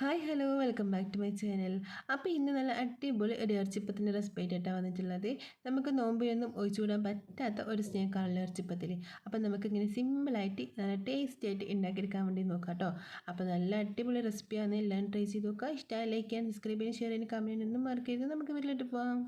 Hi hello welcome back to my channel. അപ്പോൾ ഇന്ന് നല്ല അടിപൊളി ഒരു ഇറച്ചിപ്പത്തിൻ്റെ റെസിപ്പി ആയിട്ടാണ് വന്നിട്ടുള്ളത്. നമുക്ക് നോമ്പിലൊന്നും ഒഴിച്ചുകൂടാൻ പറ്റാത്ത ഒരു സ്നേക്കാണല്ലോ ഇറച്ചിപ്പത്തിൽ. അപ്പോൾ നമുക്കിങ്ങനെ സിമ്പിളായിട്ട് നല്ല ടേസ്റ്റി ആയിട്ട് ഉണ്ടാക്കിയെടുക്കാൻ വേണ്ടി നോക്കാം കേട്ടോ. അപ്പോൾ നല്ല അടിപൊളി റെസിപ്പിയാണ്, എല്ലാം ട്രൈ ചെയ്ത് നോക്കുക. ഇഷ്ടമായി ലൈക്ക് ചെയ്യാൻ, സബ്സ്ക്രൈബ് ചെയ്യാൻ, ഷെയർ ചെയ്യാൻ, കമൻറ്റ് ഒന്നും മറക്കരുത്. നമുക്ക് വീട്ടിലോട്ട് പോകാം.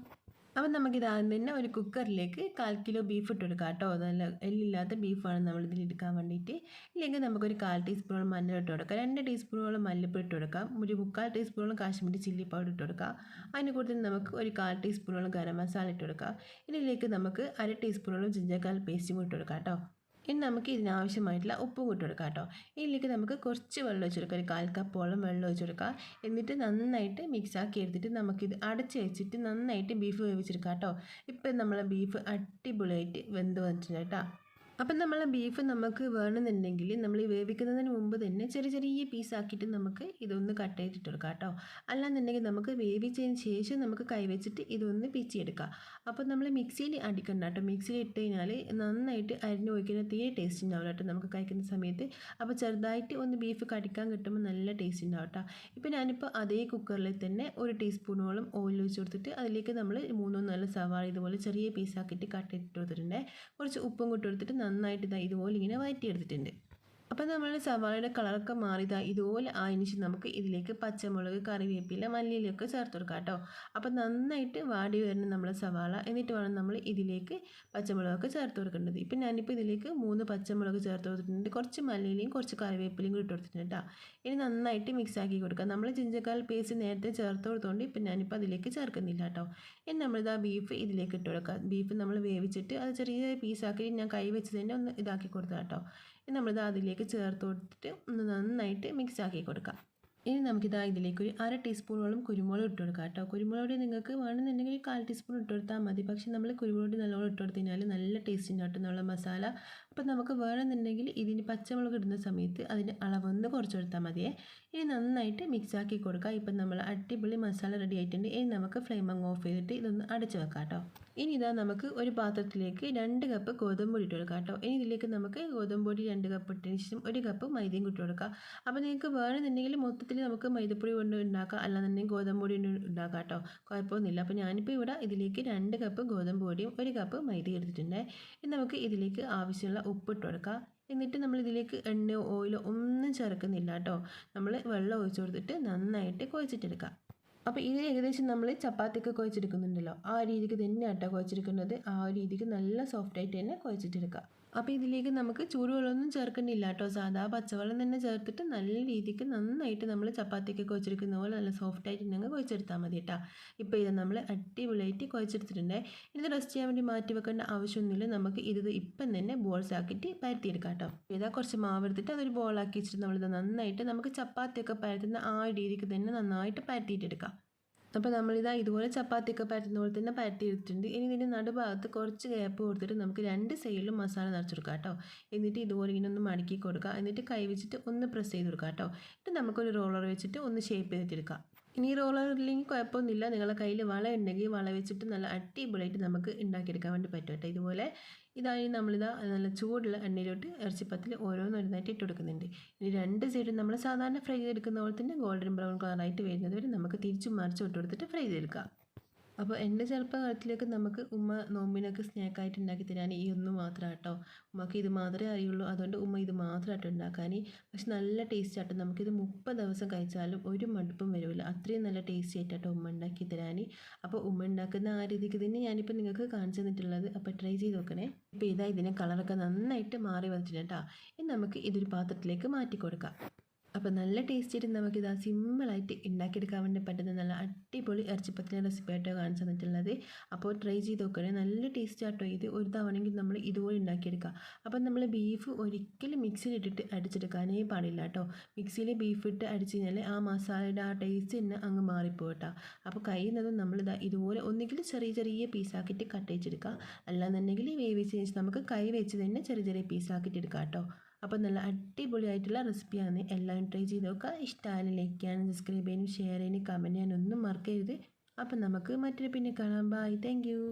അപ്പം നമുക്കിത് ആദ്യം തന്നെ ഒരു കുക്കറിലേക്ക് 1/4 കിലോ ബീഫ് ഇട്ട് കൊടുക്കാം കേട്ടോ. നല്ല എല്ലില്ലാത്ത ബീഫാണ് നമ്മളിതിൽ എടുക്കാൻ വേണ്ടിയിട്ട്. ഇല്ലെങ്കിൽ നമുക്കൊരു 1/4 ടീസ്പൂണോളം മഞ്ഞൾ ഇട്ട് കൊടുക്കാം, 2 ടീസ്പൂണോളം മല്ലിപ്പൊടി ഇട്ട് കൊടുക്കാം, ഒരു 3/4 ടീസ്പൂണോളം കാശ്മീരി ചില്ലി പൗഡർ ഇട്ട് കൊടുക്കാം. അതിന് കൂടുതൽ നമുക്ക് ഒരു 1/4 ടീസ്പൂണോളം ഗരം മസാല ഇട്ട് കൊടുക്കാം. ഇതിലേക്ക് നമുക്ക് 1/2 ടീസ്പൂണോളം ജിഞ്ചർ ഗാർലിക് പേസ്റ്റും കൂടി ഇട്ട് കൊടുക്കാം കേട്ടോ. ഇനി നമുക്ക് ഇതിനാവശ്യമായിട്ടുള്ള ഉപ്പും കൂട്ടി കൊടുക്കാം കേട്ടോ. ഇതിലേക്ക് നമുക്ക് കുറച്ച് വെള്ളം ഒഴിച്ച് കൊടുക്കാം, ഒരു 1/4 കപ്പോളം വെള്ളം ഒഴിച്ച് കൊടുക്കാം. എന്നിട്ട് നന്നായിട്ട് മിക്സാക്കി എടുത്തിട്ട് നമുക്കിത് അടച്ച് വെച്ചിട്ട് നന്നായിട്ട് ബീഫ് വേവിച്ചെടുക്കാം കേട്ടോ. ഇപ്പം നമ്മളെ ബീഫ് അടിപൊളിയായിട്ട് വെന്ത് വന്നിട്ടുണ്ട് കേട്ടോ. അപ്പം നമ്മളെ ബീഫ് നമുക്ക് വേണമെന്നുണ്ടെങ്കിൽ നമ്മൾ ഈ വേവിക്കുന്നതിന് മുമ്പ് തന്നെ ചെറിയ ചെറിയ പീസാക്കിയിട്ട് നമുക്ക് ഇതൊന്ന് കട്ട് ചെയ്തിട്ട് കൊടുക്കാം കേട്ടോ. അല്ലാന്നുണ്ടെങ്കിൽ നമുക്ക് വേവിച്ചതിന് ശേഷം നമുക്ക് കൈവച്ചിട്ട് ഇതൊന്ന് പിച്ചിയെടുക്കാം. അപ്പോൾ നമ്മൾ മിക്സിയിൽ അടിക്കണ്ട കേട്ടോ. മിക്സിയിൽ ഇട്ട് കഴിഞ്ഞാൽ നന്നായിട്ട് അരിഞ്ഞ് ഒഴിക്കുന്ന തീരെ ടേസ്റ്റ് ഉണ്ടാവില്ല കേട്ടോ നമുക്ക് കഴിക്കുന്ന സമയത്ത്. അപ്പോൾ ചെറുതായിട്ട് ഒന്ന് ബീഫ് കടിക്കാൻ കിട്ടുമ്പോൾ നല്ല ടേസ്റ്റ് ഉണ്ടാവും കേട്ടോ. ഇപ്പോൾ ഞാനിപ്പോൾ അതേ കുക്കറിൽ തന്നെ 1 ടീസ്പൂണോളം ഓയിൽ ഒഴിച്ച് കൊടുത്തിട്ട് അതിലേക്ക് നമ്മൾ 3-4 സവാള ഇതുപോലെ ചെറിയ പീസാക്കിയിട്ട് കട്ട് ചെയ്തിട്ട് കൊടുത്തിട്ടുണ്ട്. കുറച്ച് ഉപ്പും കൂട്ടി കൊടുത്തിട്ട് നന്നായിട്ട് ഇതുപോലെ ഇങ്ങനെ വഴറ്റിയെടുത്തിട്ടുണ്ട്. അപ്പോൾ നമ്മൾ സവാളയുടെ കളറൊക്കെ മാറിയതാ ഇതുപോലെ ആയതിനു ശേഷം നമുക്ക് ഇതിലേക്ക് പച്ചമുളക്, കറിവേപ്പില, മല്ലിയിലൊക്കെ ചേർത്ത് കൊടുക്കാം കേട്ടോ. അപ്പോൾ നന്നായിട്ട് വാടി വരുന്ന നമ്മളെ സവാള, എന്നിട്ട് വേണം നമ്മൾ ഇതിലേക്ക് പച്ചമുളകൊക്കെ ചേർത്ത് കൊടുക്കേണ്ടത്. ഇപ്പം ഞാനിപ്പോൾ ഇതിലേക്ക് 3 പച്ചമുളക് ചേർത്ത് കൊടുത്തിട്ടുണ്ട്, കുറച്ച് മല്ലിയിലയും കുറച്ച് കറിവേപ്പിലയും കൂടി ഇട്ട് കൊടുത്തിട്ടുണ്ട് കേട്ടോ. ഇനി നന്നായിട്ട് മിക്സ് ആക്കി കൊടുക്കുക. നമ്മൾ ജിഞ്ചർ ഗാർലിക് പേസ്റ്റ് നേരത്തെ ചേർത്ത് കൊടുത്തുകൊണ്ട് ഇപ്പം ഞാനിപ്പോൾ അതിലേക്ക് ചേർക്കുന്നില്ല കേട്ടോ. ഇനി നമ്മളിതാ ബീഫ് ഇതിലേക്ക് ഇട്ട് കൊടുക്കുക. ബീഫ് നമ്മൾ വേവിച്ചിട്ട് അത് ചെറിയ പീസാക്കി ഞാൻ കൈ വെച്ച് തന്നെ ഒന്ന് ഇതാക്കി കൊടുക്കുക കേട്ടോ. ഇനി നമ്മളിത് അതിലേക്ക് ചേർത്ത് കൊടുത്തിട്ട് ഒന്ന് നന്നായിട്ട് മിക്സ് ആക്കി കൊടുക്കാം. ഇനി നമുക്കിതാ ഇതിലേക്ക് ഒരു 1/2 ടീസ്പൂണോളം കുരുമുളക് ഇട്ട് കൊടുക്കാം കേട്ടോ. കുരുമുളക് നിങ്ങൾക്ക് വേണമെന്നുണ്ടെങ്കിൽ 1/4 ടീസ്പൂൺ ഇട്ട് കൊടുത്താൽ മതി. പക്ഷേ നമ്മൾ കുരുമുളക് നല്ലോണം ഇട്ട് കൊടുത്തു കഴിഞ്ഞാൽ നല്ല ടേസ്റ്റ് ഉണ്ടാകും നമ്മുടെ മസാല. അപ്പോൾ നമുക്ക് വേണമെന്നുണ്ടെങ്കിൽ ഇതിന് പച്ചമുളക് ഇടുന്ന സമയത്ത് അതിൻ്റെ അളവൊന്ന് കുറച്ച് കൊടുത്താൽ മതിയേ. ഇനി നന്നായിട്ട് മിക്സ് ആക്കി കൊടുക്കുക. ഇപ്പം നമ്മൾ അടിപൊളി മസാല റെഡി ആയിട്ടുണ്ട്. ഇനി നമുക്ക് ഫ്ലെയിം അങ്ങ് ഓഫ് ചെയ്തിട്ട് ഇതൊന്ന് അടച്ച് വെക്കാം കേട്ടോ. ഇനി ഇതാ നമുക്ക് ഒരു പാത്രത്തിലേക്ക് 2 കപ്പ് ഗോതമ്പ് പൊടി ഇട്ട് കൊടുക്കാം കേട്ടോ. ഇനി ഇതിലേക്ക് നമുക്ക് ഗോതമ്പ് പൊടി 2 കപ്പ് ഇട്ടതിന് ശേഷം 1 കപ്പ് മൈദയും ഇട്ട് കൊടുക്കാം. അപ്പോൾ നിങ്ങൾക്ക് വേണമെന്നുണ്ടെങ്കിൽ മൊത്തത്തിൽ നമുക്ക് മൈദപ്പൊടി കൊണ്ട് ഉണ്ടാക്കാം, അല്ലാന്നുണ്ടെങ്കിൽ ഗോതമ്പ് പൊടി കൊണ്ട് ഉണ്ടാക്കാം കേട്ടോ. കുഴപ്പമൊന്നുമില്ല. അപ്പോൾ ഞാനിപ്പോൾ ഇവിടെ ഇതിലേക്ക് 2 കപ്പ് ഗോതമ്പ് പൊടിയും 1 കപ്പ് മൈദ എടുത്തിട്ടുണ്ട്. ഇനി നമുക്ക് ഇതിലേക്ക് ആവശ്യമുള്ള ഉപ്പ് ഇട്ട് കൊടുക്കാം. എന്നിട്ട് നമ്മൾ ഇതിലേക്ക് എണ്ണയോ ഓയിലോ ഒന്നും ചേർക്കുന്നില്ല കേട്ടോ. നമ്മൾ വെള്ളം ഒഴിച്ച് കൊടുത്തിട്ട് നന്നായിട്ട് കുഴച്ചിട്ടെടുക്കാം. അപ്പോൾ ഇത് ഏകദേശം നമ്മൾ ചപ്പാത്തിയൊക്കെ കുഴച്ചെടുക്കുന്നുണ്ടല്ലോ, ആ രീതിക്ക് തന്നെ ആട്ടോ കുഴച്ചെടുക്കുന്നത്. ആ രീതിക്ക് നല്ല സോഫ്റ്റായിട്ട് തന്നെ കുഴച്ചിട്ടെടുക്കുക. അപ്പോൾ ഇതിലേക്ക് നമുക്ക് ചൂടുവെള്ളമൊന്നും ചേർക്കേണ്ടില്ല കേട്ടോ. സാധാ പച്ചവെള്ളം തന്നെ ചേർത്തിട്ട് നല്ല രീതിക്ക് നന്നായിട്ട് നമ്മൾ ചപ്പാത്തിയൊക്കെ കുഴച്ചെടുക്കുന്ന പോലെ നല്ല സോഫ്റ്റായിട്ട് ഞങ്ങൾ കുഴച്ചെടുത്താൽ മതി കേട്ടോ. ഇപ്പോൾ ഇത് നമ്മൾ അടിപൊളിയായിട്ട് കുഴച്ചെടുത്തിട്ടുണ്ട്. ഇത് റെസ്റ്റ് ചെയ്യാൻ വേണ്ടി മാറ്റി വെക്കേണ്ട ആവശ്യമൊന്നുമില്ല. നമുക്ക് ഇത് ഇപ്പം തന്നെ ബോൾസ് ആക്കിയിട്ട് പരത്തിയെടുക്കാം കേട്ടോ. ഇതാ കുറച്ച് മാവ് എടുത്തിട്ട് അതൊരു ബോളാക്കി വെച്ചിട്ട് നമ്മളിത് നന്നായിട്ട് നമുക്ക് ചപ്പാത്തിയൊക്കെ പരത്തുന്ന ആ രീതിക്ക് തന്നെ നന്നായിട്ട് പരത്തിയിട്ടെടുക്കാം. അപ്പോൾ നമ്മളിതാ ഇതുപോലെ ചപ്പാത്തിയൊക്കെ പരത്തുന്ന പോലെ തന്നെ പരത്തി എടുത്തിട്ടുണ്ട്. ഇനി ഇതിൻ്റെ നടുഭാഗത്ത് കുറച്ച് ഗ്യാപ്പ് കൊടുത്തിട്ട് നമുക്ക് 2 സൈഡിലും മസാല നിറച്ച് കൊടുക്കാം കേട്ടോ. എന്നിട്ട് ഇതുപോലെ ഇങ്ങനെ ഒന്ന് മടക്കി കൊടുക്കുക. എന്നിട്ട് കൈ വെച്ചിട്ട് ഒന്ന് പ്രസ് ചെയ്ത് കൊടുക്കാം കേട്ടോ. എന്നിട്ട് നമുക്കൊരു റോളർ വെച്ചിട്ട് ഒന്ന് ഷേപ്പ് ചെയ്തിട്ടെടുക്കാം. ഇനി റോളർ ഇല്ലെങ്കിൽ കുഴപ്പമൊന്നുമില്ല, നിങ്ങളുടെ കയ്യിൽ വള ഉണ്ടെങ്കിൽ വള വെച്ചിട്ട് നല്ല അടിപൊളിയായിട്ട് നമുക്ക് ഉണ്ടാക്കിയെടുക്കാൻ വേണ്ടി പറ്റും കേട്ടോ. ഇതുപോലെ ഇതായി നമ്മളിതാ നല്ല ചൂടുള്ള എണ്ണയിലോട്ട് ഇറച്ചിപ്പത്തിൽ ഓരോന്നോരോന്നായിട്ട് ഇട്ട് കൊടുക്കുന്നുണ്ട്. ഇനി 2 സൈഡും നമ്മൾ സാധാരണ ഫ്രൈ ചെയ്തെടുക്കുന്ന പോലെ തന്നെ ഗോൾഡൻ ബ്രൗൺ കളറായിട്ട് വരുന്നത് വരെ നമുക്ക് തിരിച്ചും മറിച്ചും ഇട്ട് കൊടുത്തിട്ട് ഫ്രൈ ചെയ്തെടുക്കാം. അപ്പോൾ എൻ്റെ ചെറുപ്പകാലത്തിലേക്ക് നമുക്ക് ഉമ്മ നോമ്പിനൊക്കെ സ്നാക്കായിട്ട് ഉണ്ടാക്കി തരാൻ ഈ ഒന്ന് മാത്രം കേട്ടോ. ഉമ്മക്ക് ഇത് മാത്രമേ അറിയുള്ളൂ, അതുകൊണ്ട് ഉമ്മ ഇത് മാത്രമായിട്ട് ഉണ്ടാക്കാൻ. പക്ഷെ നല്ല ടേസ്റ്റ് ആട്ടോ. നമുക്കിത് 30 ദിവസം കഴിച്ചാലും ഒരു മടുപ്പും വരില്ല. അത്രയും നല്ല ടേസ്റ്റി ആയിട്ടോ ഉമ്മ ഉണ്ടാക്കി തരാൻ. അപ്പോൾ ഉമ്മ ഉണ്ടാക്കുന്ന ആ രീതിക്ക് തന്നെ ഞാനിപ്പോൾ നിങ്ങൾക്ക് കാണിച്ചു തന്നിട്ടുള്ളത്. അപ്പോൾ ട്രൈ ചെയ്ത് നോക്കണേ. ഇപ്പോൾ ഇതാ ഇതിൻ്റെ കളറൊക്കെ നന്നായിട്ട് മാറി വന്നിട്ടുണ്ട് കേട്ടോ. ഇനി നമുക്ക് ഇതൊരു പാത്രത്തിലേക്ക് മാറ്റി കൊടുക്കാം. അപ്പോൾ നല്ല ടേസ്റ്റ് ആയിട്ട് നമുക്കിത് സിമ്പിളായിട്ട് ഉണ്ടാക്കിയെടുക്കാൻ വേണ്ടി പറ്റുന്ന നല്ല അടിപൊളി ഇറച്ചിപ്പത്തിൻ്റെ റെസിപ്പി ആയിട്ടോ കാണിച്ചു തന്നിട്ടുള്ളത്. അപ്പോൾ ട്രൈ ചെയ്ത് നോക്കണേ, നല്ല ടേസ്റ്റ് ആട്ടോ. ഇത് ഒരു തവണയെങ്കിൽ നമ്മൾ ഇതുപോലെ ഉണ്ടാക്കിയെടുക്കുക. അപ്പോൾ നമ്മൾ ബീഫ് ഒരിക്കലും മിക്സിയിൽ ഇട്ടിട്ട് അടിച്ചെടുക്കാനേ പാടില്ല കേട്ടോ. മിക്സിയിൽ ബീഫ് ഇട്ട് അടിച്ച് കഴിഞ്ഞാൽ ആ മസാലയുടെ ആ ടേസ്റ്റ് തന്നെ അങ്ങ് മാറിപ്പോകും കേട്ടോ. അപ്പോൾ കഴിയുന്നതും നമ്മളിതാ ഇതുപോലെ ഒന്നുകിൽ ചെറിയ ചെറിയ പീസാക്കിയിട്ട് കട്ട് ചെയ്തെടുക്കുക, അല്ലാന്നുണ്ടെങ്കിൽ വേവിച്ച് കഴിഞ്ഞാൽ നമുക്ക് കൈ വെച്ച് തന്നെ ചെറിയ ചെറിയ പീസാക്കിയിട്ട് എടുക്കാം കേട്ടോ. അപ്പോൾ നല്ല അടിപൊളിയായിട്ടുള്ള റെസിപ്പിയാണ്. എല്ലാവരും ട്രൈ ചെയ്ത് നോക്കുക. ഇഷ്ടമായാലും ലൈക്ക് ചെയ്യാനും സബ്സ്ക്രൈബ് ചെയ്യാനും ഷെയർ ചെയ്യാനും കമൻറ്റ് ചെയ്യാനും ഒന്നും മറക്കരുത്. അപ്പം നമുക്ക് മറ്റൊരു പിന്നെ കാണാം. Bye, thank U.